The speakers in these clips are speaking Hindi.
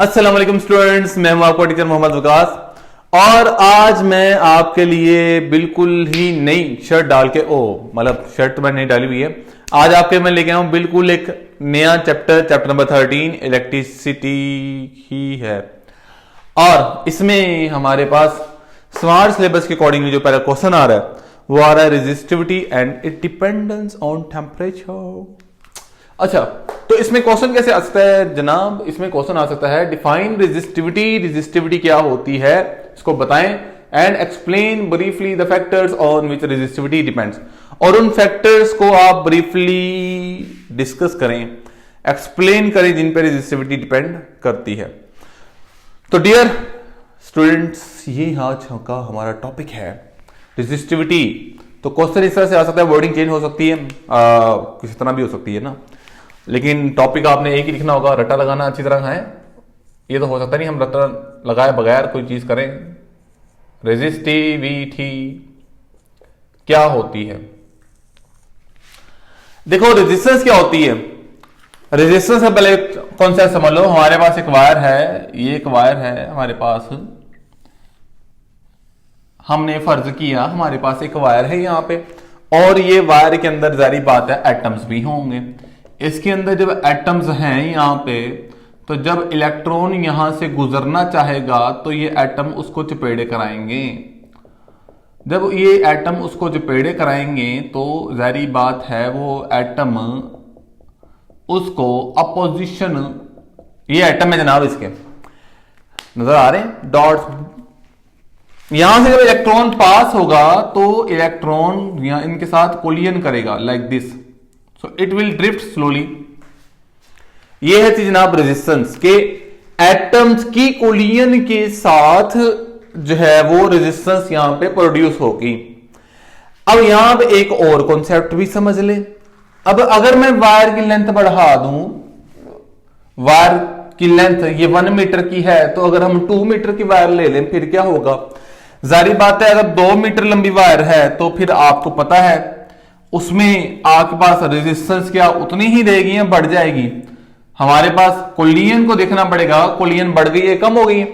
अस्सलाम वालेकुम स्टूडेंट्स, मैं हूं आपका टीचर मोहम्मद वकास और आज मैं आपके लिए बिल्कुल ही नई शर्ट डाल के मतलब शर्ट तो मैंने नहीं डाली हुई है। आज आपके मैं लेके आया हूं बिल्कुल एक नया चैप्टर नंबर 13 इलेक्ट्रिसिटी ही है। और इसमें हमारे पास स्मार्ट सिलेबस के अकॉर्डिंग जो पहला क्वेश्चन आ रहा है वो आ रहा है resistivity and it dependence on temperature. अच्छा, तो इसमें क्वेश्चन कैसे आ सकता है जनाब? इसमें क्वेश्चन आ सकता है डिफाइन रेजिस्टिविटी। रेजिस्टिविटी क्या होती है इसको बताएं and explain briefly the factors on which resistivity depends. और उन फैक्टर्स को आप ब्रीफली डिस्कस करें, एक्सप्लेन करें जिन पर रेजिस्टिविटी डिपेंड करती है। तो डियर स्टूडेंट्स, ये आज का हमारा टॉपिक है रेजिस्टिविटी। तो क्वेश्चन इस तरह से आ सकता है, वर्डिंग चेंज हो सकती है, किसी तरह भी हो सकती है ना, लेकिन टॉपिक आपने एक ही लिखना होगा। रट्टा लगाना अच्छी तरह है, ये तो हो सकता नहीं हम रट्टा लगाए बगैर कोई चीज करें। रेजिस्टिविटी क्या होती है? देखो, रेजिस्टेंस क्या होती है? रेजिस्टेंस से पहले कॉन्सेप्ट समझ लो। हमारे पास एक वायर है, ये एक वायर है हमारे पास। हमने फर्ज किया हमारे पास एक वायर है यहां पे, और ये वायर के अंदर जारी बात है एटम्स भी होंगे। इसके अंदर जब एटम्स हैं यहां पे, तो जब इलेक्ट्रॉन यहां से गुजरना चाहेगा तो ये एटम उसको चपेड़े कराएंगे। जब ये एटम उसको चपेड़े कराएंगे तो जारी बात है वो एटम उसको अपोजिशन, ये एटम है जनाब, इसके नजर आ रहे हैं डॉट्स। यहां से जब इलेक्ट्रॉन पास होगा तो इलेक्ट्रॉन यहां इनके साथ कोलिजन करेगा like this, so it will drift slowly. यह है जनाब रेजिस्टेंस के एटम्स की कोलिजन के साथ जो है वो रेजिस्टेंस यहां पे प्रोड्यूस होगी। अब यहां पे एक और कॉन्सेप्ट भी समझ ले। अब अगर मैं वायर की लेंथ बढ़ा दूं, वायर की लेंथ ये 1 मीटर की है, तो अगर हम 2 मीटर की वायर ले लें फिर क्या होगा? जारी बात है अगर 2 मीटर लंबी वायर है तो फिर आपको पता है उसमें आपके पास रेजिस्टेंस क्या उतनी ही रहेगी या बढ़ जाएगी? हमारे पास कोलिजन को देखना पड़ेगा, कोलिजन बढ़ गई है कम हो गई है।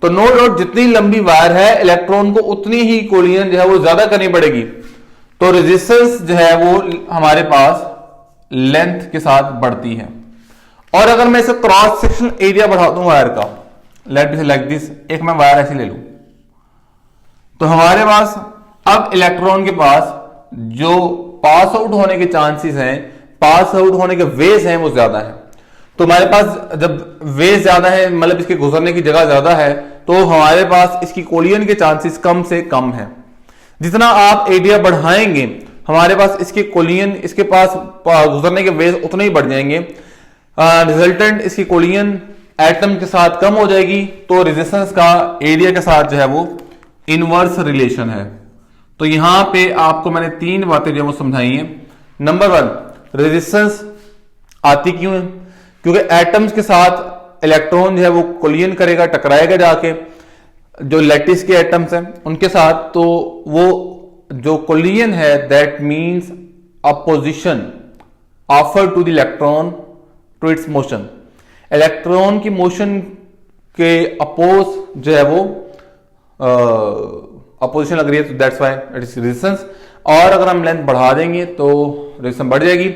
तो नो डाउट जितनी लंबी वायर है इलेक्ट्रॉन को उतनी ही कोलिजन जो है वो ज्यादा करनी पड़ेगी। तो रेजिस्टेंस जो है वो हमारे पास लेंथ के साथ बढ़ती है। और अगर मैं इसे क्रॉस सेक्शन एरिया बढ़ा दूं वायर का, लेट मी से लाइक दिस, एक मैं वायर ऐसे ले लूं, तो हमारे पास अब इलेक्ट्रॉन के पास जो पास आउट होने के चांसेस हैं, पास आउट होने के वेज हैं वो ज्यादा है। तो हमारे पास जब वेज ज्यादा है, मतलब इसके गुजरने की जगह ज्यादा है, तो हमारे पास इसकी कोलिजन के चांसेस कम से कम है। जितना आप एरिया बढ़ाएंगे हमारे पास इसके कोलिजन, इसके पास गुजरने के वेज उतने ही बढ़ जाएंगे। रिजल्टेंट इसकी कोलिजन एटम के साथ कम हो जाएगी, तो रेजिस्टेंस का एरिया के साथ जो है वो इनवर्स रिलेशन है। तो यहां पे आपको मैंने 3 बातें जो वो समझाई हैं। नंबर 1, रेजिस्टेंस आती क्यों है? क्योंकि एटम्स के साथ इलेक्ट्रॉन जो है वो कोलिजन करेगा, टकराएगा जाके जो लैटिस के एटम्स हैं उनके साथ। तो वो जो कोलिजन है that means opposition offer to the electron to its motion. Electron की मोशन के अपोज जो है वो अपोजिशन लग रही है, तो that's why it is resistance. और अगर हम लेंथ बढ़ा देंगे तो रेजिस्टेंस बढ़ जाएगी,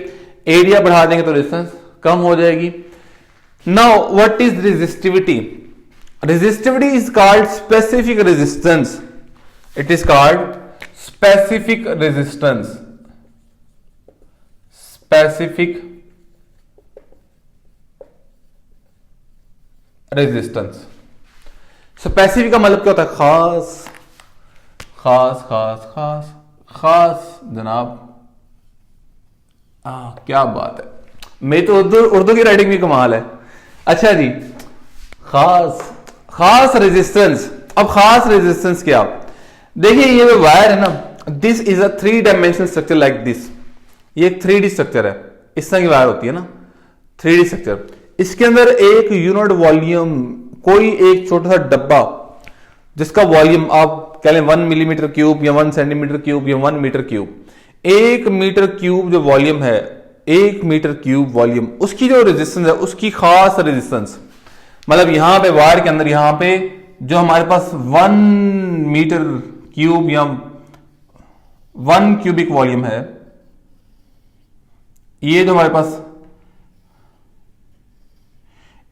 एरिया बढ़ा देंगे तो रेजिस्टेंस कम हो जाएगी। Now what is resistivity? Resistivity is called specific resistance. It is called specific resistance. Specific resistance. Specific का मतलब क्या होता है? खास खास खास खास खास जनाब। क्या बात है, मैं तो उर्दू की राइटिंग भी कमाल है। अच्छा जी, खास खास रेजिस्टेंस। अब खास रेजिस्टेंस क्या? देखिए ये जो वायर है ना, this is a 3 dimensional structure like this. ये एक 3D स्ट्रक्चर है, इस तरह की वायर होती है ना, 3D स्ट्रक्चर। इसके अंदर एक यूनिट वॉल्यूम, कोई एक छोटा सा डब्बा जिसका वॉल्यूम आप कह लें 1 मिलीमीटर क्यूब या 1 सेंटीमीटर क्यूब या 1 मीटर क्यूब, 1 मीटर क्यूब जो वॉल्यूम है, 1 मीटर क्यूब वॉल्यूम, उसकी जो रेजिस्टेंस है उसकी खास रेजिस्टेंस मतलब यहां पे वायर के अंदर यहां पे जो हमारे पास 1 मीटर क्यूब या 1 क्यूबिक वॉल्यूम है, ये जो हमारे पास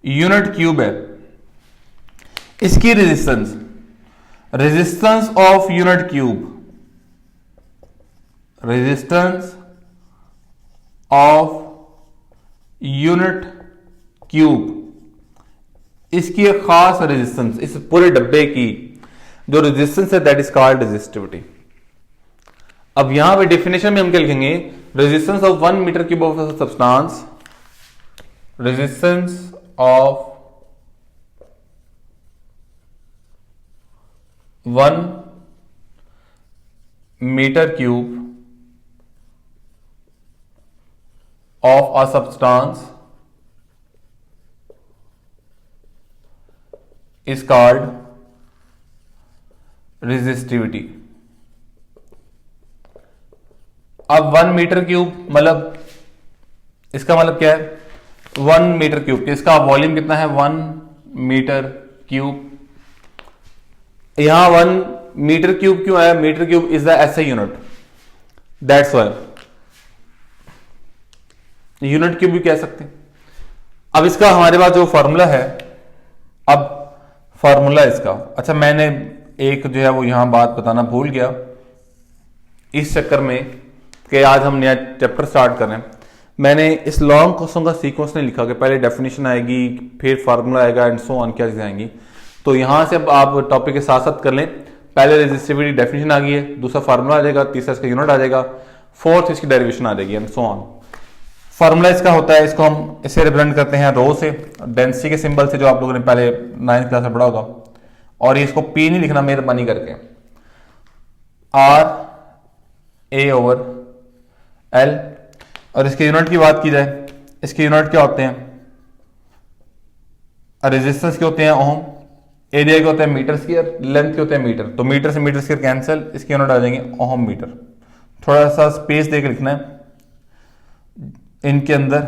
यूनिट क्यूब है, इसकी resistance of unit cube, resistance of unit cube, इसकी एक खास रेजिस्टेंस, इस पूरे डब्बे की जो रेजिस्टेंस है दैट इज कॉल्ड रेजिस्टिविटी। अब यहां पे डेफिनेशन में हम क्या लिखेंगे, resistance of 1 metre cube of substance, resistance of 1 metre cube of a substance is called resistivity। अब 1 मीटर क्यूब मतलब इसका मतलब क्या है, 1 मीटर क्यूब, इसका वॉल्यूम कितना है 1 मीटर क्यूब। यहां 1 मीटर क्यूब क्यों है, metre cube is the SI unit, that's why unit cube भी कह सकते हैं। अब इसका हमारे पास जो फॉर्मूला है, अब फॉर्मूला इसका, अच्छा मैंने एक जो है वो यहां बात बताना भूल गया इस चक्कर में कि आज हम नया चैप्टर स्टार्ट कर रहे हैं। मैंने इस लॉन्ग क्वेश्चन का सीक्वेंस नहीं लिखा कि पहले डेफिनेशन आएगी फिर फार्मूला आएगा एंड सो ऑन, क्या चीजें आएंगी। तो यहां से अब आप टॉपिक के साथ साथ कर लें, पहले रेजिस्टिविटी डेफिनेशन आ गई है, दूसरा फार्मूला आ जाएगा, तीसरा इसका यूनिट आ जाएगा, फोर्थ इसकी डेरिवेशन आ जाएगी एंड सो ऑन। फॉर्मूला इसका होता है, इसको हम इसे रिप्रेजेंट करते हैं रो से, डेंसिटी के सिंबल से, जो आप लोगों ने पहले 9th क्लास में पढ़ा होगा। और ये इसको पी नहीं लिखना मेहरबानी करके, आर ए ओवर एल। और इसके यूनिट की बात की जाए, इसके यूनिट क्या होते हैं, रेजिस्टेंस के होते हैं ओम, एरिया के होते हैं मीटर स्क्वायर, लेंथ के होते हैं मीटर, तो मीटर से मीटर स्क्वायर कैंसिल, इसके यूनिट आ जाएंगे ओम मीटर। थोड़ा सा स्पेस देकर लिखना है इनके अंदर,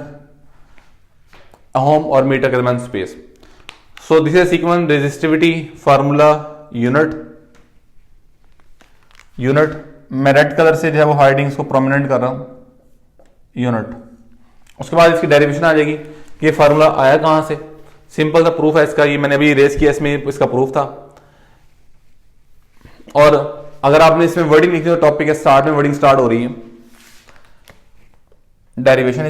ओम और मीटर के दरमियान space. So this is sequence, resistivity, formula, unit. मैं रेड कलर से जो है वो हाइडिंग्स को प्रोमिनेंट कर रहा हूं, यूनिट। उसके बाद इसकी डेरिवेशन आ जाएगी कि ये फार्मूला आया कहां से, सिंपल सा प्रूफ है इसका, ये मैंने अभी रेस किया, इसमें इसका प्रूफ था। और अगर आपने इसमें वर्डिंग लिखी तो टॉपिक के स्टार्ट में वर्डिंग स्टार्ट हो रही है, डेरिवेशन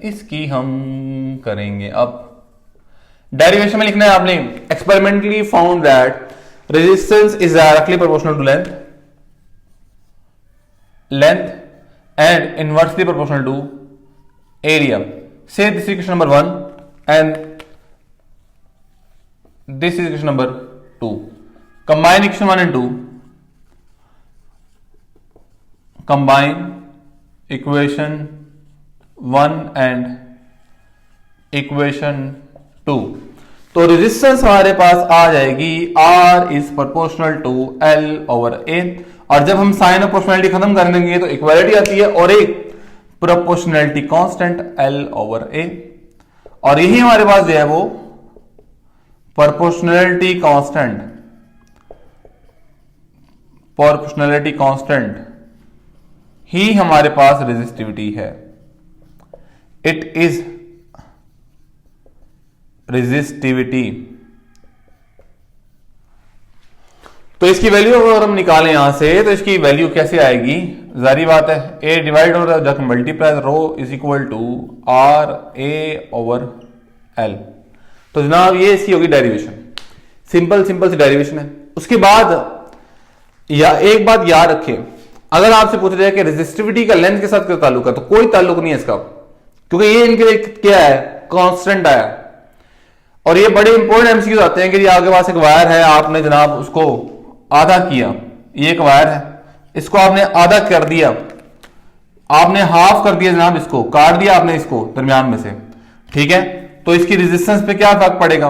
इसकी हम करेंगे। अब डेरिवेशन में लिखना है आपने, experimentally found that resistance is directly proportional to length and inversely proportional to area. Say this is question number 1 and this is question number 2। Combine equation 1 and 2, combine equation 1 and equation 2। तो रेजिस्टेंस हमारे पास आ जाएगी R is proportional to L over A। और जब हम साइन ऑफ प्रोपोर्शनैलिटी खत्म कर देंगे तो इक्वालिटी आती है और एक proportionality constant L over A। और यही हमारे पास जो है वो प्रोपोर्शनैलिटी कांस्टेंट ही हमारे पास रेजिस्टिविटी है। It is resistivity. तो इसकी वैल्यू अगर हम निकालें यहां से तो इसकी वैल्यू कैसे आएगी, जारी बात है, ए डिवाइड और जब multiply rho is equal to R A over L. तो जनाब ये इसकी होगी डेरिवेशन, सिंपल सी डेरिवेशन है। उसके बाद या एक बात याद रखें, अगर आपसे पूछा जाए कि रेजिस्टिविटी का लेंथ के साथ क्या ताल्लुक है, तो कोई ताल्लुक नहीं है इसका, क्योंकि ये इनके लिए क्या है, कांस्टेंट आया। और ये बड़े इंपॉर्टेंट एमसीक्यूज आते हैं कि आपके पास एक वायर है, आपने जनाब उसको आधा किया, ये एक वायर है, इसको आपने आधा कर दिया, आपने हाफ कर दिया जनाब, इसको काट दिया आपने इसको दरमियान में से, ठीक है। तो इसकी रेजिस्टेंस पे क्या फर्क पड़ेगा,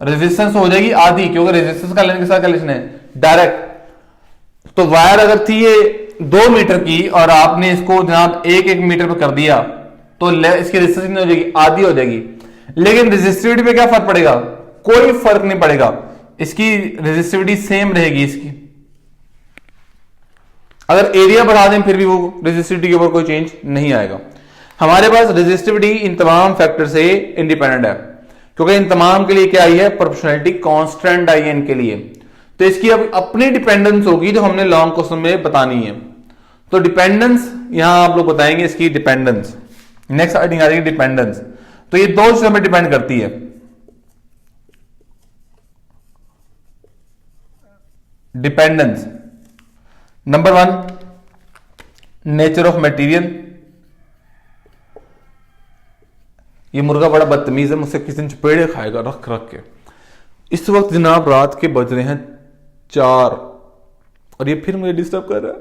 रेजिस्टेंस हो जाएगी आधी, क्योंकि रेजिस्टेंस का लेंथ के साथ क्या रिलेशन है, डायरेक्ट। तो वायर अगर थी ये 2 मीटर की और आपने इसको जनाब 1 मीटर पे कर दिया, तो तो इसकी रेजिस्टिविटी हो जाएगी, आधी हो जाएगी। लेकिन रेजिस्टिविटी पे क्या फर्क पड़ेगा? कोई फर्क नहीं पड़ेगा, इसकी रेजिस्टिविटी सेम रहेगी इसकी। अगर एरिया बढ़ा दें फिर भी वो रेजिस्टिविटी के ऊपर कोई चेंज नहीं आएगा। हमारे पास रेजिस्टिविटी इन तमाम फैक्टर से इंडिपेंडेंट है, क्योंकि इन तमाम के लिए क्या आई है? प्रोपोर्शनैलिटी कांस्टेंट आई है इनके लिए। तो इसकी अब अपनी डिपेंडेंस होगी जो हमने लॉन्ग क्वेश्चन में बतानी है। तो डिपेंडेंस यहां आप लोग बताएंगे, इसकी डिपेंडेंस नेक्स्ट हेडिंग आ जाएगी डिपेंडेंस। तो ये दो चीजों में डिपेंड करती है। Dependence number 1, nature of material. ये मुर्गा बड़ा बदतमीज है, मुझसे किसी दिन चपेड़े खाएगा रख रख के। इस वक्त जनाब रात के बज रहे हैं 4 और ये फिर मुझे डिस्टर्ब कर रहा है।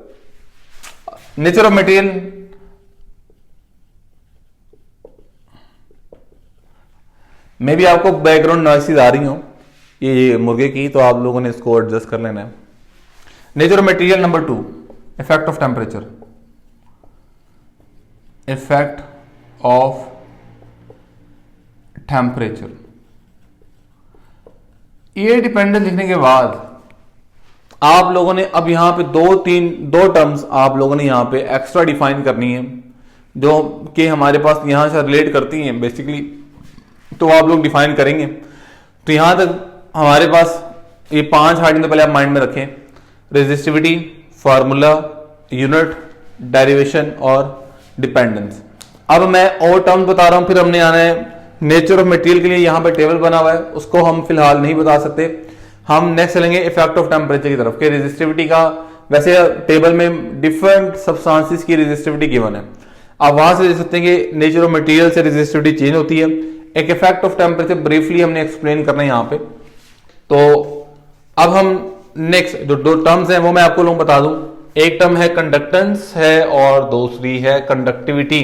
नेचर ऑफ मटेरियल, मे भी आपको बैकग्राउंड नॉइसेस आ रही हो ये मुर्गे की, तो आप लोगों ने इसको एडजस्ट कर लेना है। Nature of material number 2, effect of temperature. Effect of temperature, ये डिपेंडेंस लिखने के बाद आप लोगों ने अब यहां पे दो टर्म्स आप लोगों ने यहां पे एक्स्ट्रा डिफाइन करनी है, जो कि हमारे पास यहां से रिलेट करती हैं बेसिकली, तो आप लोग डिफाइन करेंगे। तो यहां तक हमारे पास ये 5 हेडिंग तो पहले आप माइंड में रखें। रेजिस्टिविटी, फार्मूला, यूनिट, डेरिवेशन और डिपेंडेंस। अब मैं और टर्म बता रहा हूं, फिर हमने आना है नेचर ऑफ मटेरियल के लिए यहां पर टेबल बना हुआ है, उसको हम फिलहाल नहीं बता सकते। हम नेक्स्ट चलेंगे इफेक्ट ऑफ टेम्परेचर की तरफ, के रेजिस्टिविटी का वैसे टेबल में डिफरेंट सब्सटेंसेस की रेजिस्टिविटी गिवन है, आप वहां से देख सकते हैं कि नेचर ऑफ मटेरियल से रेजिस्टिविटी चेंज होती है। एक इफेक्ट ऑफ टेम्परेचर ब्रीफली हमने एक्सप्लेन करना है यहां पे। तो अब हम नेक्स्ट जो दो टर्म्स हैं वो मैं आपको लोग बता दूं। एक टर्म है कंडक्टेंस है और दूसरी है कंडक्टिविटी।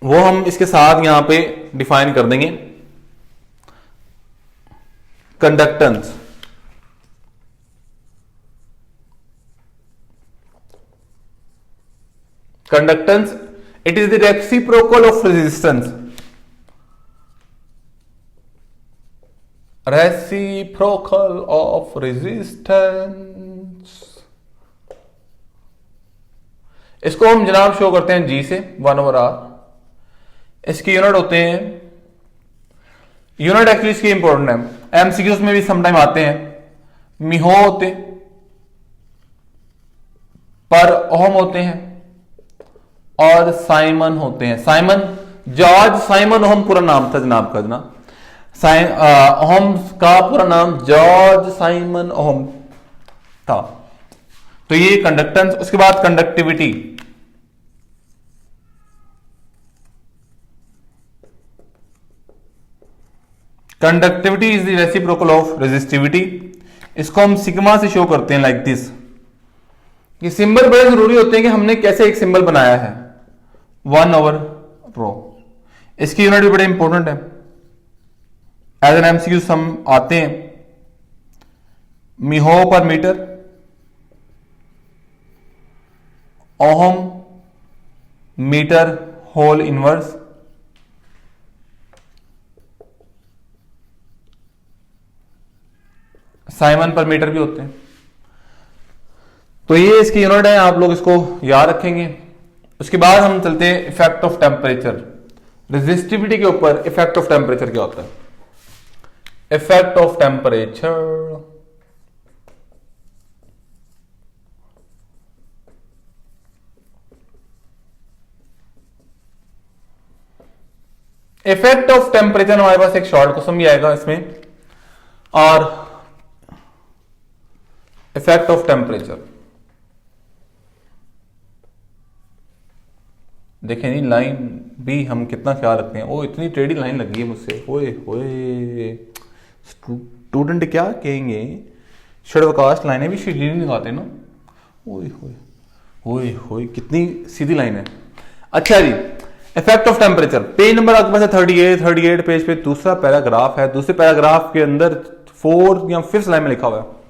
वो हम इसके साथ यहां पे डिफाइन कर देंगे। Conductance, conductance it is the reciprocal of resistance. Reciprocal of resistance, इसको हम जनाब शो करते हैं जी से 1/r। इसके यूनिट होते हैं, यूनिट एक्चुअली इसकी इंपॉर्टेंट है, एमसीक्यूज में भी समटाइम आते हैं। मिहो होते, पर ओम होते हैं और साइमन होते हैं। साइमन, जॉर्ज साइमन ओम पूरा नाम था जनाब का, जनाब ओम का पूरा नाम जॉर्ज साइमन ओम था। तो ये कंडक्टेंस। उसके बाद conductivity, conductivity is the reciprocal of resistivity. इसको हम सिग्मा से शो करते हैं लाइक दिस। ये सिंबल बड़े जरूरी होते हैं कि हमने कैसे एक सिंबल बनाया है, 1/ρ। इसकी यूनिट भी बड़े इंपॉर्टेंट है, एज एन एमसीक्यू हम आते हैं। Mho per metre, ohm metre whole inverse, siemens per metre भी होते हैं। तो ये इसकी यूनिट है, आप लोग इसको याद रखेंगे। उसके बाद हम चलते हैं इफेक्ट ऑफ टेम्परेचर। रेजिस्टिविटी के ऊपर इफेक्ट ऑफ टेम्परेचर क्या होता है? Effect of temperature, effect of temperature हमारे पास एक शॉर्ट क्वेश्चन भी आएगा इसमें। और इफेक्ट ऑफ टेम्परेचर देखें नहीं, लाइन भी हम कितना ख्याल रखते हैं। ओ इतनी टेढ़ी लाइन लगी है मुझसे, ओए होए। स्टूडेंट क्या कहेंगे, षडवकाश लाइनें भी सीधी नहीं लगाते ना। ओए होए होए होए, कितनी सीधी लाइन है। अच्छा जी, effect of temperature, page number आपके पास 38 पेज पे दूसरा पैराग्राफ है। दूसरे पैराग्राफ के अंदर 4 या 5th लाइन में लिखा हुआ है।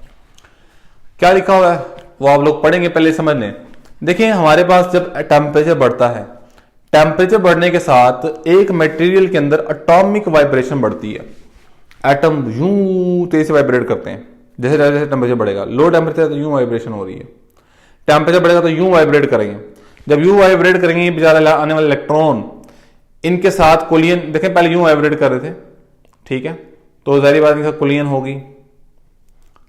क्या लिखा हुआ है वो आप लोग पढ़ेंगे, पहले समझ लें। देखिए हमारे पास जब टेम्परेचर बढ़ता है, टेम्परेचर बढ़ने के साथ एक मटेरियल के अंदर एटॉमिक वाइब्रेशन बढ़ती है। एटम यूं तेज से वाइब्रेट करते हैं, जैसे जैसे टेम्परेचर बढ़ेगा। लो टेम्परेचर तो यूं वाइब्रेशन हो रही है, टेम्परेचर बढ़ेगा तो यूं वाइब्रेट करेंगे। जब यूं वाइब्रेट करेंगे, ये बेचारा आने वाले इलेक्ट्रॉन इनके साथ कोलियन, देखें पहले यूं वाइब्रेट कर रहे थे, ठीक है, तो जाहिर बात इनका कोलियन होगी।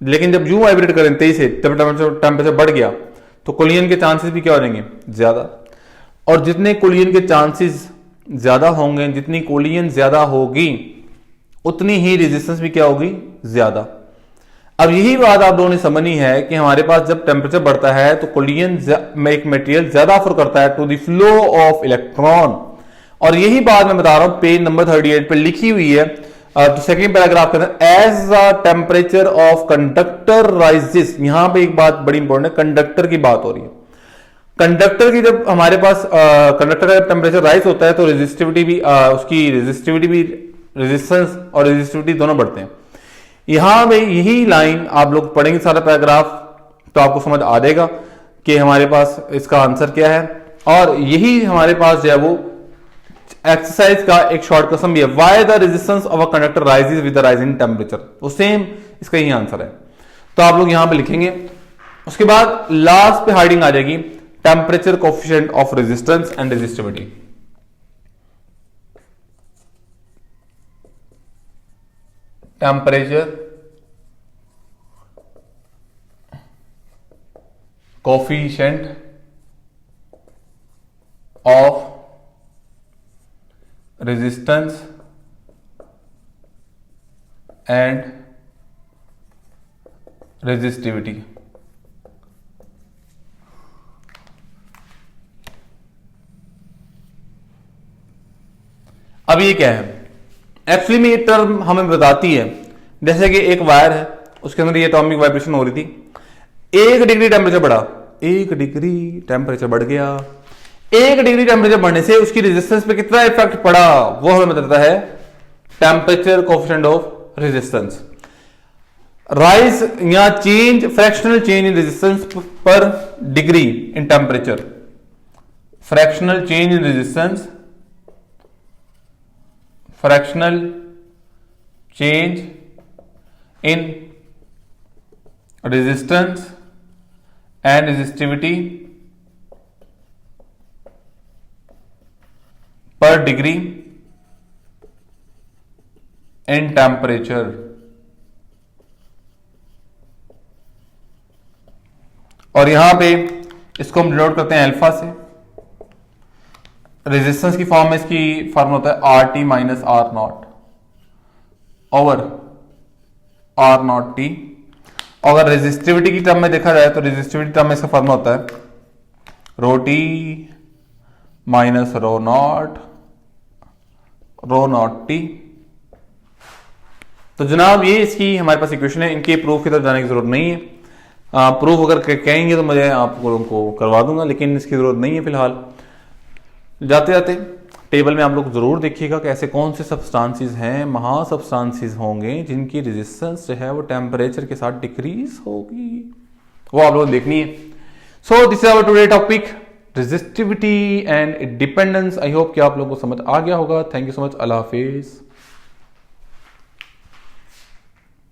लेकिन जब यूं वाइब्रेट करें तेज से, जब टेम्परेचर बढ़ गया तो कोलियन के चांसेस भी क्या हो जाएंगे, ज्यादा। और जितने कोलियन के चांसेस ज्यादा होंगे, जितनी कोलियन ज्यादा होगी उतनी ही रेजिस्टेंस भी क्या होगी, ज्यादा। अब यही बात आप लोगों ने समझनी है कि हमारे पास जब टेम्परेचर बढ़ता है तो कोलियन में एक मटेरियल ज्यादा ऑफर करता है to the flow of electron. और यही बात मैं बता रहा हूं, पेज नंबर 38 पे लिखी हुई है, सेकेंड पैराग्राफ के अंदर, as the temperature of conductor rises. यहां पे एक बात बड़ी इंपॉर्टेंट है, कंडक्टर की बात हो रही है। कंडक्टर की जब हमारे पास कंडक्टर का टेम्परेचर राइज होता है तो रेजिस्टिविटी भी उसकी रेजिस्टिविटी भी, रेजिस्टेंस और रेजिस्टिविटी दोनों बढ़ते हैं। यहां पे यही लाइन आप लोग पढ़ेंगे सारा पैराग्राफ तो आपको समझ आ जाएगा कि हमारे पास इसका आंसर क्या है। और यही हमारे पास जो है वो एक्सरसाइज का एक शॉर्ट क्वेश्चन भी है, why the resistance of a conductor rises with the rising temperature. वो सेम इसका यही आंसर है, तो आप लोग यहां पे लिखेंगे। उसके बाद लास्ट पे हाइडिंग आ जाएगी, temperature coefficient of resistance and resistivity. Temperature coefficient of resistance and resistivity. अब ये क्या है, एक्चुअली में ये टर्म हमें बताती है, जैसे कि एक वायर है, उसके अंदर ये एटॉमिक वाइब्रेशन हो रही थी, 1 डिग्री टेम्परेचर बढ़ा, 1 डिग्री टेम्परेचर बढ़ गया, 1 डिग्री टेम्परेचर बढ़ने से उसकी रेजिस्टेंस पे कितना इफेक्ट पड़ा, वो हमें बताता है temperature coefficient of resistance. Rise या change, fractional change in resistance per degree in temperature, fractional change in resistance, fractional change in resistance and resistivity per degree in temperature. और यहां पे इसको हम डिनोट करते हैं अल्फा से। रेजिस्टेंस की फॉर्म में इसकी फॉर्मूला होता है R T minus R naught over R naught T. अगर रेजिस्टिविटी की टर्म में देखा जाए तो रेजिस्टिविटी टर्म में इसका फॉर्मूला होता है rho T minus rho not T. तो जनाब ये इसकी हमारे पास इक्वेशन है, इनके प्रूफ की तरफ जाने की जरूरत नहीं है। प्रूफ अगर कहेंगे तो मैं आप लोगों को करवा दूंगा, लेकिन इसकी जरूरत नहीं है फिलहाल। जाते जाते टेबल में आप लोग जरूर देखिएगा कि ऐसे कौन से सब्सटेंसेस हैं, महा सब्सटेंसेस होंगे जिनकी रेजिस्टेंस जो है वो टेम्परेचर के साथ डिक्रीज होगी, वो आप लोगों ने देखनी है। So this is our today topic, resistivity and dependence. I hope कि आप लोगों को समझ आ गया होगा। थैंक यू सो मच, अल्लाह हाफिज।